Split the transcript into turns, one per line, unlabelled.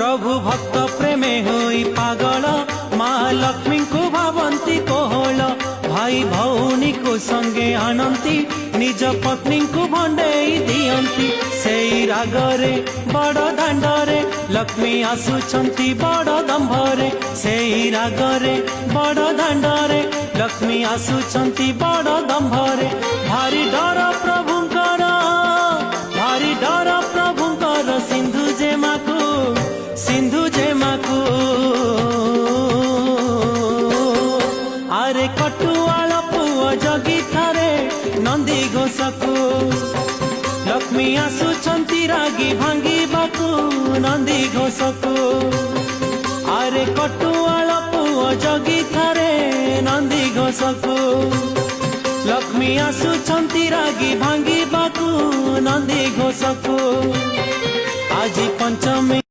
प्रभु भक्त प्रेमे होई पागल माँ लक्ष्मी को भावंती कोहल भाई भौनी को संगे आनंती निज पत्नी को भंडेई दियंती सेई रागरे बड़ दांडरे लक्ष्मी आसुछंती बड़ दंभरे सेई रागरे बड़ दांडरे लक्ष्मी आसुछंती बड़ दंभरे भारी डर प्रभुंकर भारी डर प्रभुंकर सिंधु जेमाकू आरे कटुआल पुओ जगी थारे नंदी घोषकू लक्ष्मी आसुछंती रागी भांगी बाकू नंदी घोषकू आरे कटुआल पुओ जगी थारे नंदी घोषकू लक्ष्मी आसुछंती रागी भांगी बाकू नंदी घोषकू आज पंचमी